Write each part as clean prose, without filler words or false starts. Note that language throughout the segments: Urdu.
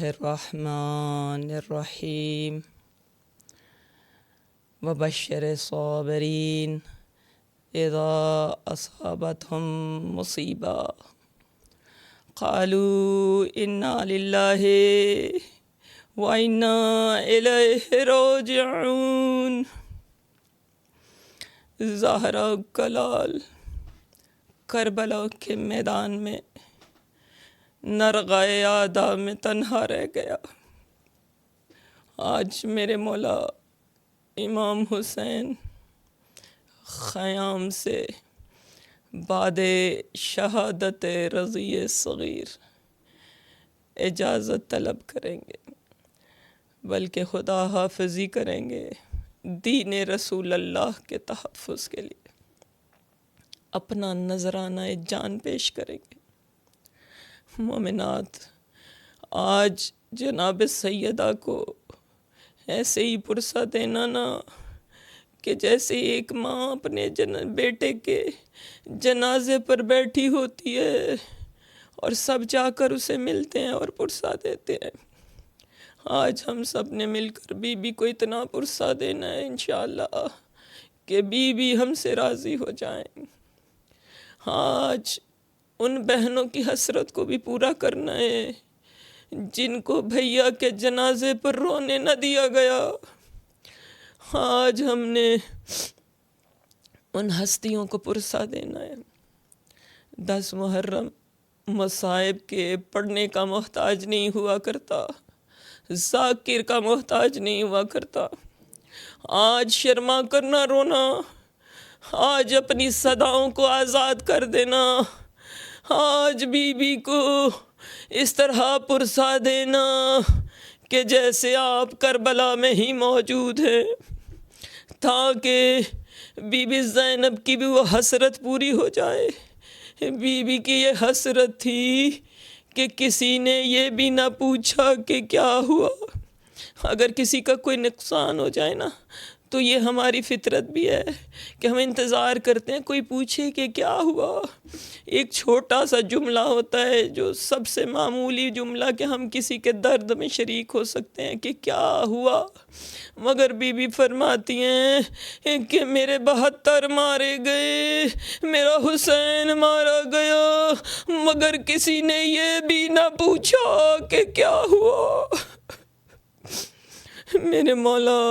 الرحمن الرحیم وبشر الصابرین اذا اصابتهم مصیبہ قالوا انا للہ وانا الیہ راجعون۔ زہرا کا لال کربلا کے میدان میں نرغائے آدھا میں تنہا رہ گیا۔ آج میرے مولا امام حسین خیام سے بعد شہادت رضی صغیر اجازت طلب کریں گے، بلکہ خدا حافظی کریں گے، دین رسول اللہ کے تحفظ کے لیے اپنا نذرانہ جان پیش کریں گے۔ مومنات، آج جناب سیدہ کو ایسے ہی پرسہ دینا نا کہ جیسے ایک ماں اپنے بیٹے کے جنازے پر بیٹھی ہوتی ہے اور سب جا کر اسے ملتے ہیں اور پرسہ دیتے ہیں۔ آج ہم سب نے مل کر بی بی کو اتنا پرسہ دینا ہے انشاءاللہ کہ بی بی ہم سے راضی ہو جائیں۔ آج ان بہنوں کی حسرت کو بھی پورا کرنا ہے جن کو بھیا کے جنازے پر رونے نہ دیا گیا۔ آج ہم نے ان ہستیوں کو پرسہ دینا ہے۔ 10 محرم مصائب کے پڑھنے کا محتاج نہیں ہوا کرتا، ذاکر کا محتاج نہیں ہوا کرتا۔ آج شرما کر نہ رونا، آج اپنی صداؤں کو آزاد کر دینا، آج بی بی کو اس طرح پرسہ دینا کہ جیسے آپ کربلا میں ہی موجود ہیں، تاکہ بی بی زینب کی بھی وہ حسرت پوری ہو جائے۔ بی بی کی یہ حسرت تھی کہ کسی نے یہ بھی نہ پوچھا کہ کیا ہوا۔ اگر کسی کا کوئی نقصان ہو جائے نا تو یہ ہماری فطرت بھی ہے کہ ہم انتظار کرتے ہیں کوئی پوچھے کہ کیا ہوا۔ ایک چھوٹا سا جملہ ہوتا ہے جو سب سے معمولی جملہ کہ ہم کسی کے درد میں شریک ہو سکتے ہیں کہ کیا ہوا، مگر بی بی فرماتی ہیں کہ میرے 72 مارے گئے، میرا حسین مارا گیا، مگر کسی نے یہ بھی نہ پوچھا کہ کیا ہوا۔ میرے مولا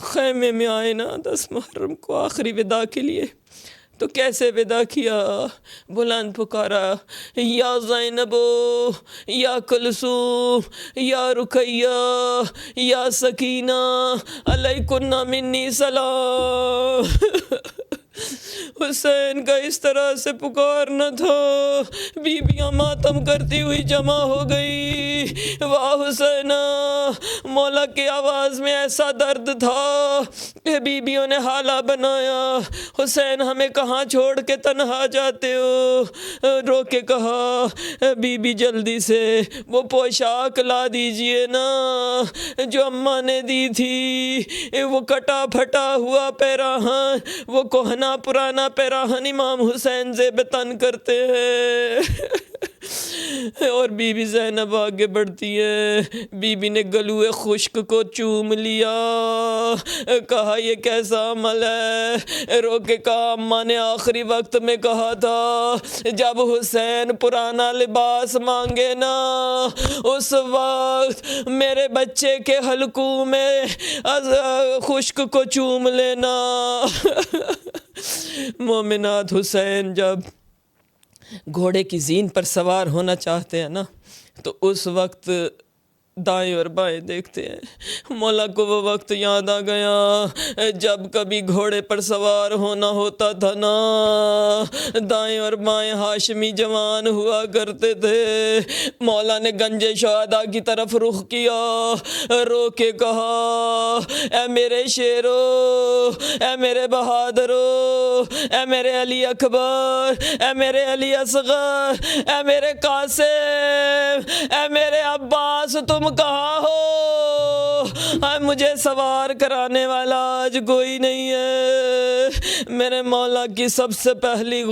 خیمے میں آئے نا 10 محرم کو آخری وداع کے لیے، تو کیسے وداع کیا؟ بلند پکارا، یا زینب، یا کلثوم، یا رقیہ، یا سکینہ، علیکن منی سلام۔ حسین کا اس طرح سے پکارنا تھا، بیویاں ماتم کرتی ہوئی جمع ہو گئی۔ واہ حسینہ، مولا کی آواز میں ایسا درد تھا کہ بیویوں نے حالہ بنایا، حسین ہمیں کہاں چھوڑ کے تنہا جاتے ہو؟ رو کے کہا، بی بی جلدی سے وہ پوشاک لا دیجئے نا جو اماں نے دی تھی، وہ کٹا پھٹا ہوا پیراہن، وہ کوہنا پرانا پیراہن امام حسین زیب تن کرتے ہیں۔ اور بی بی زینب آگے بڑھتی ہے، بی بی نے گلوئے خشک کو چوم لیا، کہا یہ کیسا عمل ہے؟ رو کے کہا، اماں نے آخری وقت میں کہا تھا جب حسین پرانا لباس مانگے نا اس وقت میرے بچے کے حلقوں میں خشک کو چوم لینا۔ مومنات، حسین جب گھوڑے کی زین پر سوار ہونا چاہتے ہیں نا تو اس وقت دائیں اور بائیں دیکھتے ہیں۔ مولا کو وہ وقت یاد آ گیا جب کبھی گھوڑے پر سوار ہونا ہوتا تھا نا، دائیں اور بائیں ہاشمی جوان ہوا کرتے تھے۔ مولا نے گنج شہداء کی طرف رخ کیا، رو کے کہا، اے میرے شیرو، اے میرے بہادرو، اے میرے علی اکبر، اے میرے علی اصغر، اے میرے قاسم، اے میرے عباس، تم کہاں ہو؟ مجھے سوار کرانے والا آج کوئی نہیں ہے۔ میرے مولا کی سب سے پہلی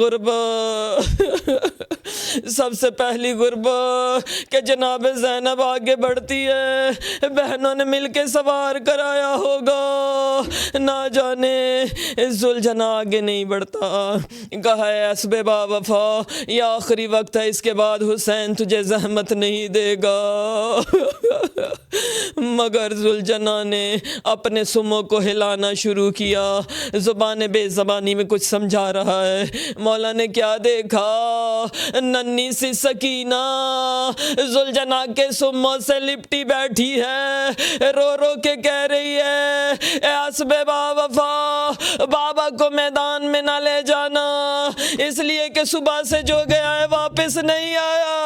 غربت کہ جناب زینب آگے بڑھتی ہے، بہنوں نے مل کے سوار کرایا ہوگا، نہ جانے ذوالجنا آگے نہیں بڑھتا۔ کہا ہے اسب با وفا، یہ آخری وقت ہے، اس کے بعد حسین تجھے زحمت نہیں دے گا۔ مگر ذوالجنا نے اپنے سموں کو ہلانا شروع کیا، زبان بے زبانی میں کچھ سمجھا رہا ہے۔ مولا نے کیا دیکھا، ننھی سی سکینہ ذوالجنا کے سموں سے لپٹی بیٹھی ہے، رو رو کے کہہ رہی ہے اے اسب با وفا، بابا کو میدان میں نہ لے جانا، اس لیے کہ صبح سے جو گیا ہے واپس نہیں آیا۔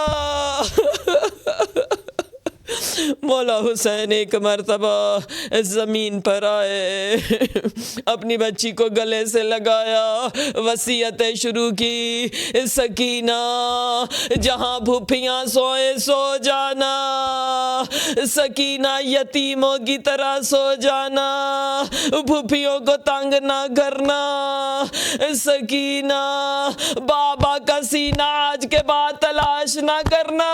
مولا حسین ایک مرتبہ زمین پر آئے، اپنی بچی کو گلے سے لگایا، وصیتیں شروع کی، سکینہ جہاں پھوپھیاں سوئے سو جانا، سکینہ یتیموں کی طرح سو جانا، پھوپھیوں کو تنگ نہ کرنا، سکینہ بابا کا سینہ آج کے بعد تلاش نہ کرنا۔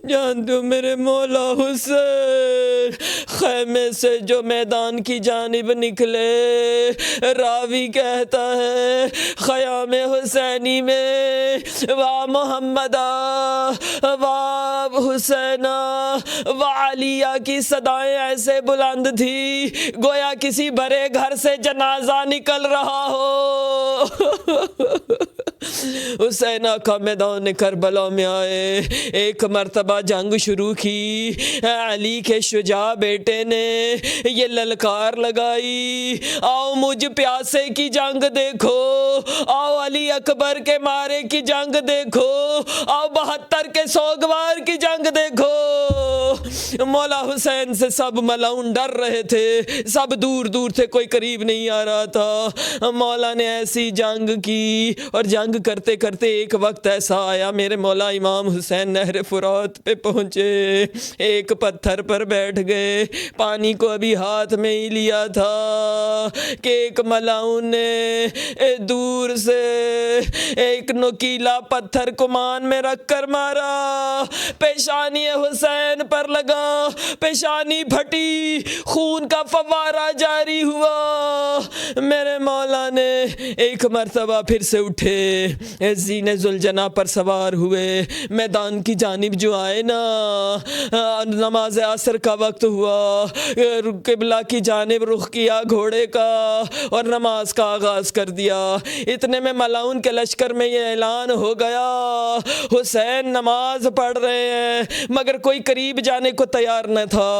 جانتے ہو میرے مولا حسین خیمے سے جو میدان کی جانب نکلے، راوی کہتا ہے خیام حسینی میں وا محمدہ وا حسینہ وا علیہ کی صدائیں ایسے بلند تھی گویا کسی بڑے گھر سے جنازہ نکل رہا ہو۔ حسین آقا میدان کربلا میں آئے، ایک مرتبہ جنگ شروع کی، علی کے شجاع بیٹے نے یہ للکار لگائی، آؤ مجھ پیاسے کی جنگ دیکھو، آؤ علی اکبر کے مارے کی جنگ دیکھو، آؤ 72 کے سوگوار کی جنگ دیکھو۔ مولا حسین سے سب ملاؤن ڈر رہے تھے، سب دور دور تھے، کوئی قریب نہیں آ رہا تھا۔ مولا نے ایسی جنگ کی، اور جنگ کرتے کرتے ایک وقت ایسا آیا، میرے مولا امام حسین نہر فرات پہ پہنچے، ایک پتھر پر بیٹھ گئے، پانی کو ابھی ہاتھ میں ہی لیا تھا کہ ایک ملاؤن نے دور سے ایک نوکیلا پتھر کمان میں رکھ کر مارا، پیشانی حسین پر لگا، پیشانی پھٹی، خون کا فوارہ جاری ہوا۔ میرے مولا نے ایک مرتبہ پھر سے اٹھے، زین ذوالجنا پر سوار ہوئے، میدان کی جانب جو آئے نا، نماز عصر کا وقت ہوا، قبلہ کی جانب رخ کیا گھوڑے کا اور نماز کا آغاز کر دیا۔ اتنے میں ملاؤن کے لشکر میں یہ اعلان ہو گیا حسین نماز پڑھ رہے ہیں، مگر کوئی قریب جانے کو تیار نہ تھا۔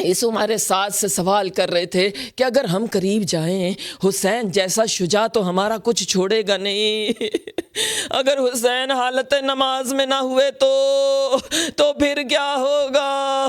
اس ہمارے ساتھ سے سوال کر رہے تھے کہ اگر ہم قریب جائیں، حسین جیسا شجاع تو ہمارا کچھ چھوڑے گا نہیں، اگر حسین حالت نماز میں نہ ہوئے تو پھر کیا ہوگا؟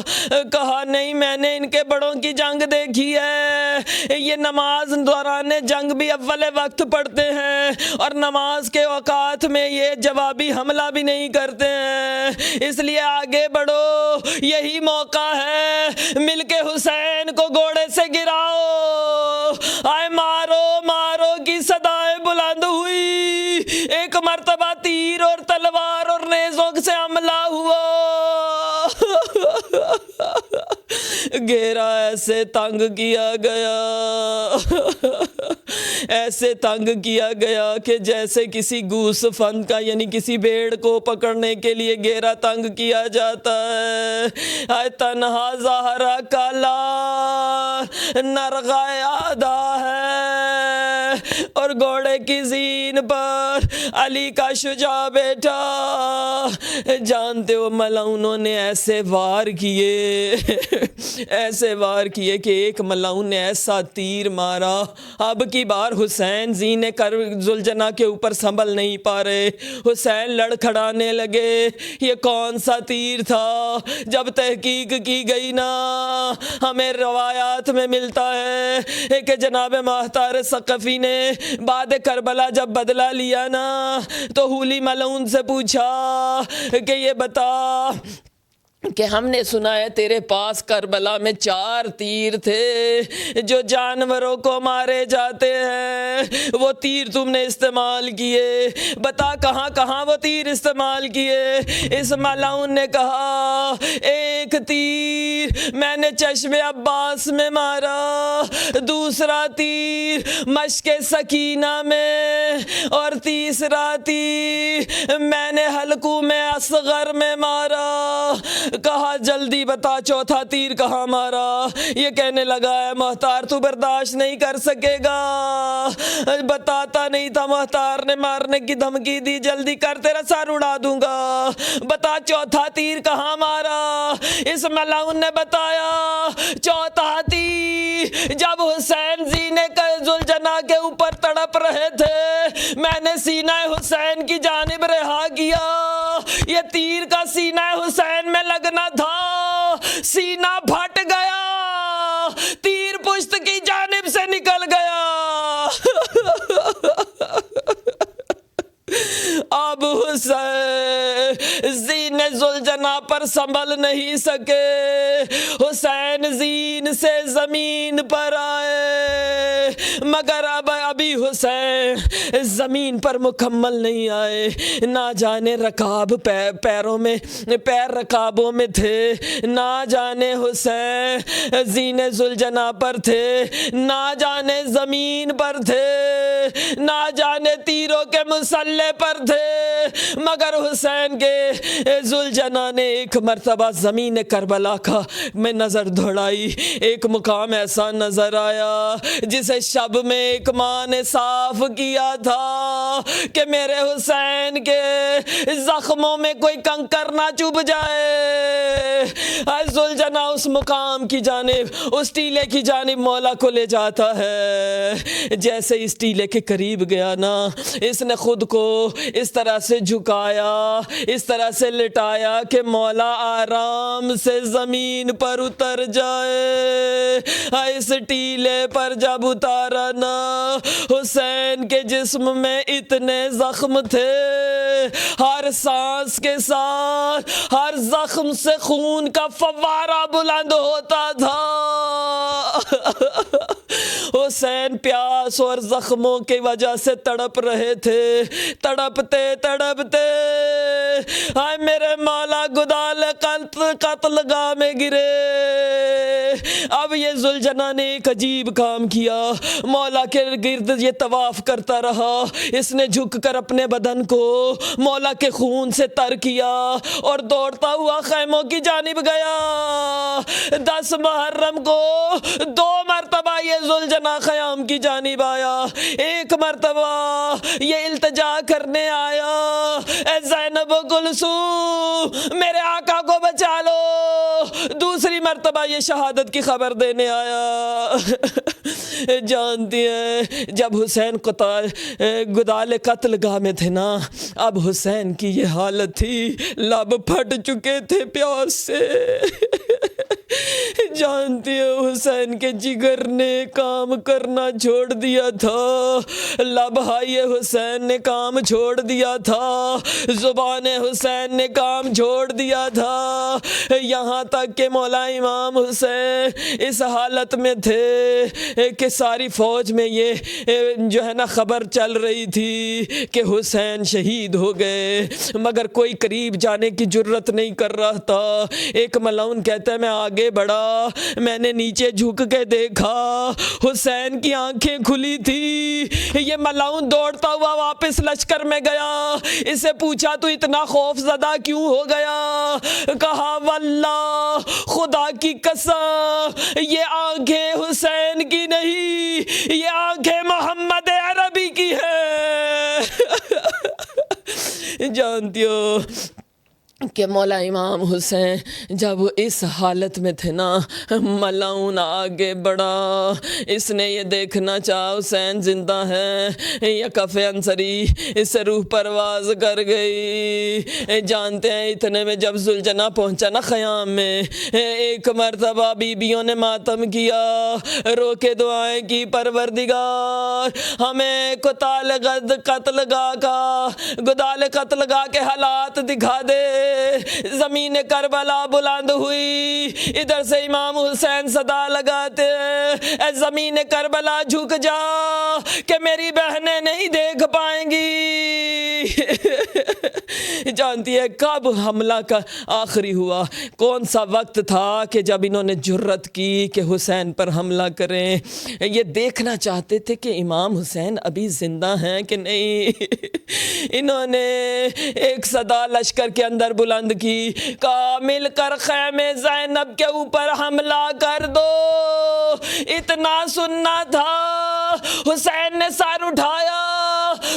کہا نہیں، میں نے ان کے بڑوں کی جنگ دیکھی ہے، یہ نماز دوران جنگ بھی اول وقت پڑھتے ہیں، اور نماز کے اوقات میں یہ جوابی حملہ بھی نہیں کرتے ہیں، اس لیے آگے بڑھو، یہی موقع ہے، مل کے حسین کو گھوڑے سے گراؤ۔ آئے مارو مارو کی صدائیں بلند ہوئی، ایک مرتبہ تیر اور تلوار اور نیزوں سے حملہ ہوا، گھیرا ایسے تنگ کیا گیا، ایسے تنگ کیا گیا کہ جیسے کسی گوس فند کا یعنی کسی بھیڑ کو پکڑنے کے لیے گھیرا تنگ کیا جاتا ہے۔ اے تنہا زہرا کالا نرغہ آدھا ہے، اور گھوڑے کی زین پر علی کا شجاع بیٹھا۔ جانتے ہو ملاؤنوں نے ایسے وار کیے، ایسے وار کیے کہ ایک ملاؤن نے ایسا تیر مارا، اب کی بار حسین زین ذوالجنا کے اوپر سنبھل نہیں پا رہے، حسین لڑکھڑانے لگے، یہ کون سا تیر تھا؟ جب تحقیق کی گئی نا، ہمیں روایات میں ملتا ہے کہ جناب ماہتار ثقفی نے بعد کربلا جب بدلہ لیا نا، تو حولی ملعون سے پوچھا کہ یہ بتا کہ ہم نے سنا ہے تیرے پاس کربلا میں 4 تیر تھے جو جانوروں کو مارے جاتے ہیں، وہ تیر تم نے استعمال کیے، بتا کہاں کہاں وہ تیر استعمال کیے؟ اس ملعون نے کہا ایک تیر میں نے چشم عباس میں مارا، دوسرا تیر مشک سکینہ میں، اور تیسرا تیر میں نے حلقوم اصغر میں مارا۔ کہا جلدی بتا چوتھا تیر کہاں مارا؟ یہ کہنے لگا ہے محتار تو برداشت نہیں کر سکے گا، بتاتا نہیں تھا۔ محتار نے مارنے کی دھمکی دی، جلدی کر تیرا سر اڑا دوں گا، بتا چوتھا تیر کہاں مارا؟ اس ملعون نے بتایا چوتھا تیر جب حسین زینے کا ذوالجناح کے اوپر تڑپ رہے تھے، میں نے سینہ حسین کی جانب رہا کیا، یہ تیر کا سینہ حسین میں لگنا تھا، سینہ پھٹ گیا، تیر پشت کی جانب سے نکل گیا۔ اب حسین زین ذوالجناح پر سنبھل نہیں سکے، حسین زین سے زمین پر آئے، مگر ابھی حسین زمین پر مکمل نہیں آئے، نہ جانے رکاب پیروں میں، پیر رکابوں میں تھے، نہ جانے حسین زین ذوالجناح پر تھے، نہ جانے زمین پر تھے، نہ جانے تیروں کے مسلح پر تھے، مگر حسین کے ذوالجناح نے ایک مرتبہ زمین کربلا کا میں نظر دوڑائی، ایک مقام ایسا نظر آیا جسے شب میں ایک ماں نے صاف کیا تھا کہ میرے حسین کے زخموں میں کوئی کنکر نہ چبھ جائے۔ ذوالجناح اس مقام کی جانب، اس ٹیلے کی جانب مولا کو لے جاتا ہے، جیسے اس ٹیلے کے قریب گیا نا، اس نے خود کو اس طرح سے جھکایا، اس طرح سے لٹایا کہ مولا آرام سے زمین پر اتر جائے۔ اس ٹیلے پر جب اتارا نا، حسین کے جسم میں اتنے زخم تھے، ہر سانس کے ساتھ ہر زخم سے خون کا فوارہ بلند ہوتا تھا۔ حسین پیاس اور زخموں کی وجہ سے تڑپ رہے تھے، تڑپتے تڑپتے ہائے میرے مولا گدال قتل گاہ میں گرے۔ اب یہ ذوالجناح نے ایک عجیب کام کیا، مولا کے گرد یہ طواف کرتا رہا، اس نے جھک کر اپنے بدن کو مولا کے خون سے تر کیا اور دوڑتا ہوا خیموں کی جانب گیا۔ 10 محرم کو 2 مرتبہ یہ ذوالجناح خیام کی جانب آیا، ایک مرتبہ یہ التجا کرنے آیا اے زینب و کلثوم میرے آقا کو بچا لو، دوسری مرتبہ یہ شہادت کی خبر دینے آیا۔ جانتی ہیں جب حسین گدال قتل گاہ میں تھے نا، اب حسین کی یہ حالت تھی، لب پھٹ چکے تھے پیاس سے۔ جانتی ہو حسین کے جگر نے کام کرنا چھوڑ دیا تھا، لبہائے حسین نے کام چھوڑ دیا تھا، زبان حسین نے کام چھوڑ دیا تھا، یہاں تک کہ مولا امام حسین اس حالت میں تھے کہ ساری فوج میں یہ جو ہے نا خبر چل رہی تھی کہ حسین شہید ہو گئے، مگر کوئی قریب جانے کی جرت نہیں کر رہا تھا۔ ایک ملعون کہتا ہے میں آگے بڑھا، میں نے نیچے جھک کے دیکھا، حسین کی آنکھیں کھلی تھی۔ یہ ملعون دوڑتا ہوا واپس لشکر میں گیا، اسے پوچھا تو اتنا خوف زدہ کیوں ہو گیا؟ کہا واللہ خدا کی قسم یہ آنکھیں حسین کی نہیں، یہ آنکھیں محمد عربی کی ہے۔ جانتی ہو کہ مولا امام حسین جب اس حالت میں تھے نا، ملعون آگے بڑھا، اس نے یہ دیکھنا چاہا حسین زندہ ہے یا کف انصری، اس سے روح پرواز کر گئی۔ جانتے ہیں اتنے میں جب ذوالجناح پہنچا نا خیام میں، ایک مرتبہ بیبیوں نے ماتم کیا، رو کے دعائیں کی پروردگار ہمیں گدال قتل گاہ کے حالات دکھا دے، زمین کربلا بلند ہوئی، ادھر سے امام حسین صدا لگاتے ہیں اے زمین کربلا جھک جا کہ میری بہنیں نہیں دیکھ پائیں گی۔ جانتی ہے کب حملہ کا آخری ہوا؟ کون سا وقت تھا کہ جب انہوں نے جرت کی کہ حسین پر حملہ کریں؟ یہ دیکھنا چاہتے تھے کہ امام حسین ابھی زندہ ہیں کہ نہیں۔ انہوں نے ایک صدا لشکر کے اندر بلند کی، کہا مل کر خیمے زینب کے اوپر حملہ کر دو۔ اتنا سننا تھا، حسین نے سر اٹھایا،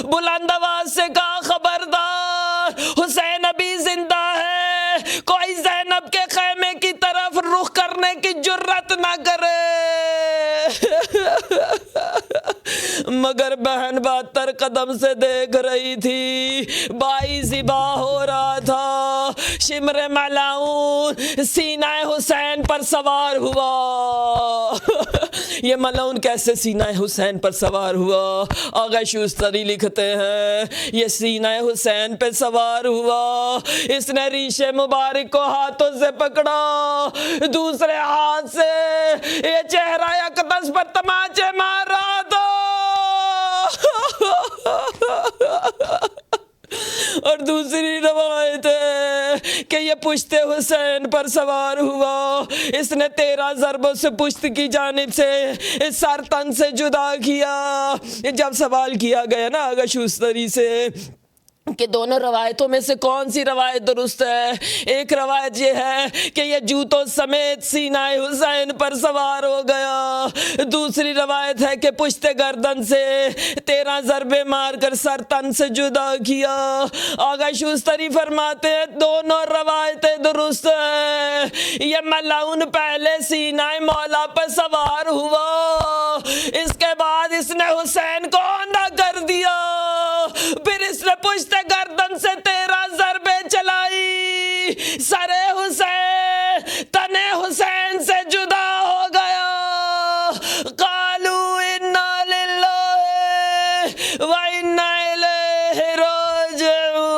بلند آواز سے کہا خبردار، حسین ابھی زندہ ہے، کوئی زینب کے خیمے کی طرف رخ کرنے کی جرت نہ کرے۔ مگر بہن 72 قدم سے دیکھ رہی تھی، بھائی ذبح ہو رہا تھا۔ شمر ملعون سینہ حسین پر سوار ہوا۔ یہ ملعون کیسے سینہ حسین پر سوار ہوا؟ آغا شوستری لکھتے ہیں یہ سینہ حسین پہ سوار ہوا، اس نے ریش مبارک کو ہاتھوں سے پکڑا، دوسرے ہاتھ سے یہ چہرہ اقدس پر تماچے مار رہا تھا۔ اور دوسری روایت ہے کہ یہ پشت حسین پر سوار ہوا، اس نے 13 ضربوں سے پشت کی جانب سے سر تن سے جدا کیا۔ جب سوال کیا گیا نا آغا شوستری سے کہ دونوں روایتوں میں سے کون سی روایت درست ہے، ایک روایت یہ ہے کہ یہ جوتوں سمیت سینہ حسین پر سوار ہو گیا، دوسری روایت ہے کہ پشت گردن سے 13 ضربے مار کر سر تن سے جدا کیا۔ آغا شوستری فرماتے ہیں دونوں روایتیں درست ہیں، یہ ملعون پہلے سینہ مولا پر سوار ہوا، اس کے بعد اس نے حسین کو اوندا کر دیا، پھر اس نے پشت گردن سے 13 ضربیں چلائی، سر حسین تن حسین سے جدا ہو گیا۔ قالوا انا للہ و انا الیہ راجعون۔